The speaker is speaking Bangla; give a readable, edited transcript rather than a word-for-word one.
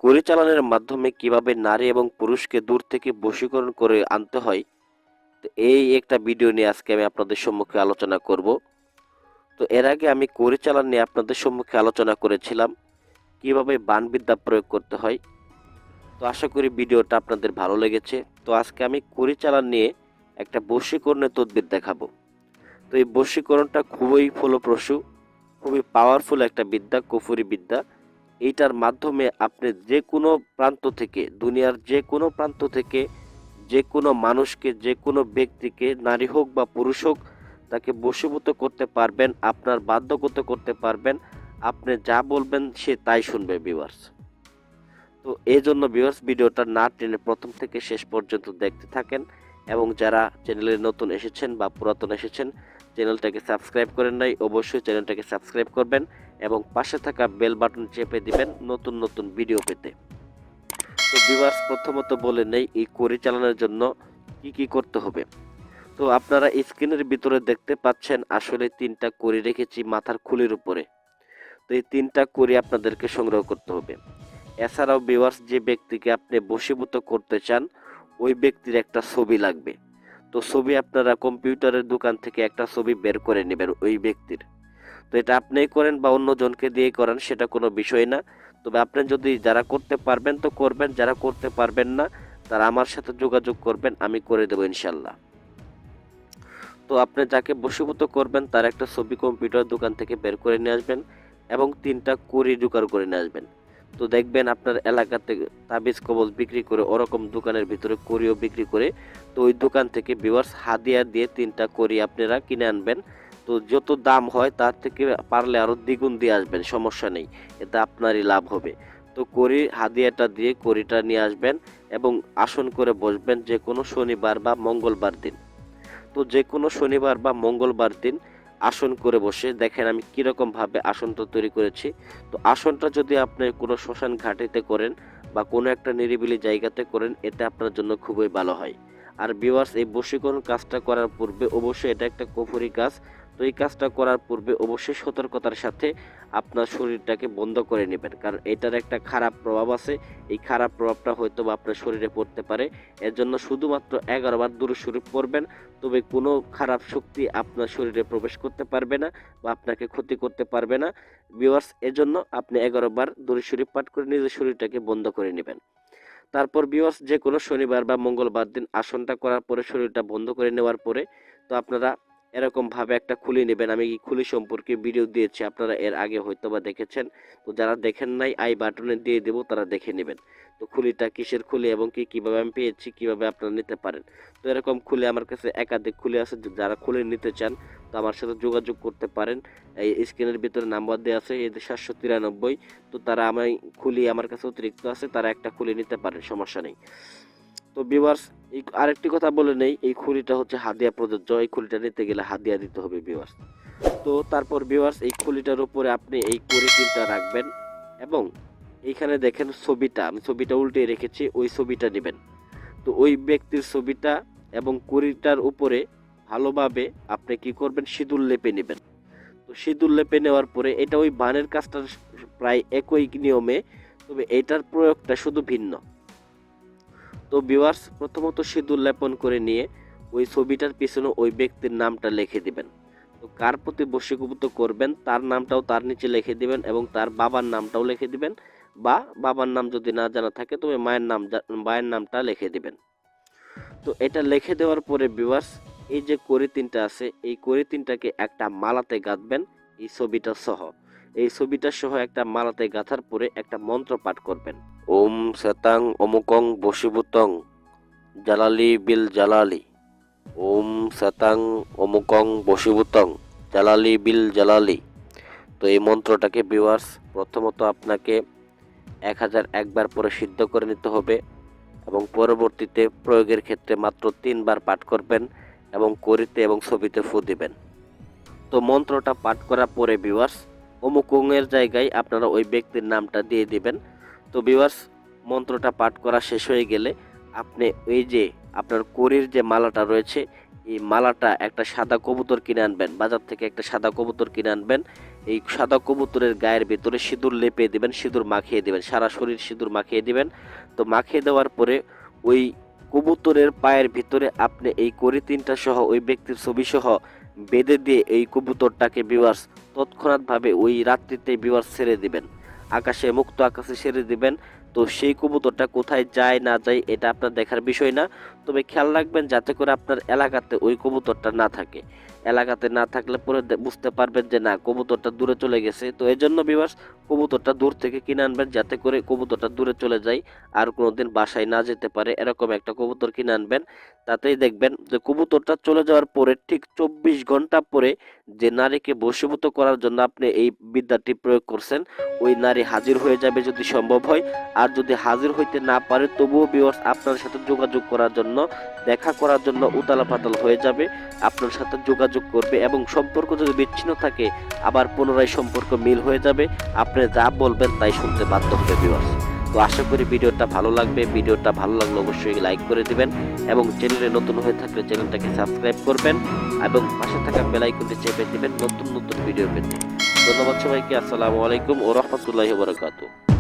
কোরি চালানের মাধ্যমে কিভাবে নারী এবং পুরুষকে দূর থেকে বশীকরণ করে আনতে হয়, তো এই একটা ভিডিও নিয়ে আজকে আমি আপনাদের সম্মুখে আলোচনা করব। তো এর আগে আমি কোরি চালান নিয়ে আপনাদের সম্মুখে আলোচনা করেছিলাম কিভাবে বাণবিদ্যা প্রয়োগ করতে হয়। তো আশা করি ভিডিওটা আপনাদের ভালো লেগেছে। তো আজকে আমি কোরি চালান নিয়ে একটা বশীকরণের তদবির দেখাবো। তো এই বশীকরণটা খুবই ফলপ্রসূ, খুবই পাওয়ারফুল একটা বিদ্যা, কুফরি বিদ্যা। এইটার মাধ্যমে আপনি যে কোনো প্রান্ত থেকে, দুনিয়ার যে কোনো প্রান্ত থেকে যে কোনো মানুষকে, যে কোনো ব্যক্তিকে, নারী হোক বা পুরুষ হোক, তাকে বশীভূত করতে পারবেন, আপনার বাধ্যগত করতে পারবেন। আপনি যা বলবেন সে তাই শুনবে ভিউয়ার্স। তো এই জন্য ভিউয়ার্স ভিডিওটা না টেনে প্রথম থেকে শেষ পর্যন্ত দেখতে থাকেন, এবং যারা চ্যানেলে নতুন এসেছেন বা পুরাতন এসেছেন, চ্যানেলটাকে সাবস্ক্রাইব করেন নাই, অবশ্যই চ্যানেলটাকে সাবস্ক্রাইব করবেন এবং পাশে থাকা বেল বাটন চেপে দিবেন নতুন নতুন ভিডিও পেতে। তো ভিউয়ার্স প্রথমত বলে নেই এই কোরি চালানোর জন্য কি কি করতে হবে। তো আপনারা স্ক্রিনের ভিতরে দেখতে পাচ্ছেন আসলে তিনটা কোরি রেখেছি মাথার খুলির উপরে। তো এই তিনটা কোরি আপনাদেরকে সংগ্রহ করতে হবে। এছাড়াও ভিউয়ার্স যে ব্যক্তিকে আপনি বশীভূত করতে চান ওই ব্যক্তির একটা ছবি লাগবে। তো ছবি আপনারা কম্পিউটারের দোকান থেকে একটা ছবি বের করে নেবেন ওই ব্যক্তির। তো এটা আপনিই করেন বা অন্যজনকে দিয়ে করেন সেটা কোনো বিষয় না। তবে আপনি যদি যারা করতে পারবেন তো করবেন, যারা করতে পারবেন না তারা আমার সাথে যোগাযোগ করবেন, আমি করে দেবো ইনশাল্লাহ। তো আপনি যাকে বশীভূত করবেন তার একটা ছবি কম্পিউটার দোকান থেকে বের করে নিয়ে আসবেন এবং তিনটা কুড়ি জোগাড় করে নিয়ে আসবেন। তো দেখবেন আপনার এলাকাতে তাবিজ কবজ বিক্রি করে, ওরকম দোকানের ভিতরে করিও বিক্রি করে, তো ওই দোকান থেকে ভিউয়ার্স হাদিয়া দিয়ে তিনটা করি আপনারা কিনে আনবেন। তো যত দাম হয় তার থেকে পারলে আরও দ্বিগুণ দিয়ে আসবেন, সমস্যা নেই, এতে আপনারই লাভ হবে। তো করি হাদিয়াটা দিয়ে করিটা নিয়ে আসবেন এবং আসন করে বসবেন যে কোনো শনিবার বা মঙ্গলবার দিন। তো যে কোনো শনিবার বা মঙ্গলবার দিন আসন করে বসে দেখেন আমি কীরকমভাবে আসনটা তৈরি করেছি। তো আসনটা যদি আপনি কোনো শ্মশান ঘাটিতে করেন বা কোনো একটা নিরিবিলি জায়গাতে করেন এতে আপনার জন্য খুবই ভালো হয়। আর ভিউয়ার্স এই বশীকরণ কাজটা করার পূর্বে অবশ্যই এটা একটা কুফরি কাজ। তো এই কাজটা করার পূর্বে অবশ্যই সতর্কতার সাথে আপনার শরীরটাকে বন্ধ করে নেবেন, কারণ এটার একটা খারাপ প্রভাব আছে। এই খারাপ প্রভাবটা হয়তো বা আপনার শরীরে পড়তে পারে। এর জন্য শুধুমাত্র 11 বার দুরূদ শরীফ পড়বেন, তবে কোনো খারাপ শক্তি আপনার শরীরে প্রবেশ করতে পারবে না বা আপনাকে ক্ষতি করতে পারবে না ভিউয়ার্স। এজন্য আপনি 11 বার দরুদ শরীফ পাঠ করে নিজের শরীরটাকে বন্ধ করে নেবেন। তারপর ভিউয়ার্স যে কোনো শনিবার বা মঙ্গলবার দিন আসনটা করার পরে শরীরটা বন্ধ করে নেওয়ার পরে তো আপনারা এরকমভাবে একটা খুলি নেবেন। আমি এই খুলি সম্পর্কে ভিডিও দিয়েছি, আপনারা এর আগে হয়তো বা দেখেছেন। তো যারা দেখেন নাই আই বাটনে দিয়ে দেবো, তারা দেখে নেবেন। তো খুলিটা কিসের খুলি এবং কীভাবে আমি পেয়েছি, কীভাবে আপনারা নিতে পারেন। তো এরকম খুলে আমার কাছে একাধিক খুলে আছে, যারা খুলে নিতে চান তো আমার সাথে যোগাযোগ করতে পারেন। এই স্ক্রিনের ভিতরে নাম্বার দেওয়া আছে, এই 793। তো তারা আমি খুলি আমার কাছে অতিরিক্ত আছে, তারা একটা খুলে নিতে পারেন, সমস্যা নেই। তো ভিউয়ার্স এই আরেকটি কথা বলে নেই, এই খুলিটা হচ্ছে হাদিয়া প্রযোজ্য, এই খুলিটা নিতে গেলে হাদিয়া দিতে হবে ভিউয়ার্স। তো তারপর ভিউয়ার্স এই খুলিটার উপরে আপনি এই কুড়ি তিনটা রাখবেন এবং এইখানে দেখেন ছবিটা, আমি ছবিটা উল্টে রেখেছি, ওই ছবিটা নেবেন। তো ওই ব্যক্তির ছবিটা এবং কুড়িটার উপরে ভালোভাবে আপনি কি করবেন, সিঁদুর লেপে নেবেন। তো সিঁদুর লেপে নেওয়ার পরে এটা ওই বানের কাজটা প্রায় একই নিয়মে, তবে এটার প্রয়োগটা শুধু ভিন্ন। তো ভিউয়ার্স প্রথমত সিঁদুর লেপন করে নিয়ে ওই ছবিটার পিছনে ওই ব্যক্তির নামটা লিখে দিবেন। তো কার প্রতি বশীভূত করবেন তার নামটাও তার নিচে লিখে দিবেন এবং তার বাবার নামটাও লিখে দিবেন, বা বাবার নাম যদি না জানা থাকে তবে মায়ের নামটা লিখে দিবেন। তো এটা লিখে দেওয়ার পরে ভিউয়ার্স এই যে কড়ি তিনটা আছে এই কড়ি তিনটাকে একটা মালাতে গাঁথবেন। এই ছবিটা সহ, এই ছবিটা সহ একটা মালাতে গাঁথার পরে একটা মন্ত্র পাঠ করবেন। ওম শতাং অমুকং বশীভূতং জালালি বিল জালালি। ওম শতাং অমুকং বশীভূতং জালালি বিল জালালি। তো এই মন্ত্রটাকে ভিউয়ার্স প্রথমত আপনাকে 1001 বার পরে সিদ্ধ করে নিতে হবে এবং পরবর্তীতে প্রয়োগের ক্ষেত্রে মাত্র 3 বার পাঠ করবেন এবং করিতে এবং ছবিতে ফু দিবেন। তো মন্ত্রটা পাঠ করার পরে ভিউয়ার্স অমুকংয়ের জায়গায় আপনারা ওই ব্যক্তির নামটা দিয়ে দিবেন। তো ভিউয়ার্স মন্ত্রটা পাঠ করা শেষ হয়ে গেলে আপনি এই যে আপনার করির যে মালাটা রয়েছে এই মালাটা একটা সাদা কবুতর কিনে আনবেন, বাজার থেকে একটা সাদা কবুতর কিনে আনবেন এই সাদা কবুতরের গায়ের ভিতরে সিঁদুর লেপে দিবেন, সিঁদুর মাখিয়ে দিবেন, সারা শরীর সিঁদুর মাখিয়ে দিবেন। তো মাখিয়ে দেওয়ার পরে ওই কবুতরের পায়ের ভিতরে আপনি এই কড়ি তিনটা সহ ওই ব্যক্তির ছবি সহ বেঁধে দিয়ে এই কবুতরটাকে ভিউয়ার্স তৎক্ষণাৎভাবে ওই রাত্রিতে ভিউয়ার্স ছেড়ে দিবেন, আকাশে মুক্ত আকাশে ছেড়ে দিবেন। তো সেই কবুতরটা কোথায় যায় না যায় এটা আপনার দেখার বিষয় না, তবে খেয়াল রাখবেন যাতে করে আপনার এলাকাতে ওই কবুতরটা না থাকে। এলাকাতে না থাকলে পরে বুঝতে পারবেন যে না কবুতরটা দূরে চলে গেছে। তো এই জন্য ভিউয়ার্স কবুতরটা দূর থেকে কিনে আনবেন যাতে করে কবুতরটা দূরে চলে যায়, আর কোনোদিন বাসায় না যেতে পারে, এরকম একটা কবুতর কিনে আনবেন। তাতেই দেখবেন যে কবুতরটা চলে যাওয়ার পরে ঠিক 24 ঘন্টা পরে যে নারীকে বশীভূত করার জন্য আপনি এই বিদ্যাটি প্রয়োগ করছেন ওই নারী হাজির হয়ে যাবে যদি সম্ভব হয়। আর যদি হাজির হইতে না পারে তবুও ভিউয়ার্স আপনার সাথে যোগাযোগ করার জন্য, দেখা করার জন্য উতালা পাতাল হয়ে যাবে, আপনার সাথে যোগাযোগ করবে এবং সম্পর্ক যদি বিচ্ছিন্ন থাকে আবার পুনরায় সম্পর্ক মিল হয়ে যাবে। আপনি যা বলবেন তাই শুনতে বাধ্য হবে ভিউয়ার্স। তো আশা করি ভিডিওটা ভালো লাগবে। ভিডিওটা ভালো লাগলে অবশ্যই লাইক করে দিবেন এবং চ্যানেলে নতুন হয়ে থাকলে চ্যানেলটাকে সাবস্ক্রাইব করবেন এবং পাশে থাকা বেল আইকনটি চেপে দিবেন নতুন নতুন ভিডিও পেতে। ধন্যবাদ সবাইকে। আসসালামু আলাইকুম ওয়া রাহমাতুল্লাহি ওয়া বারাকাতুহু।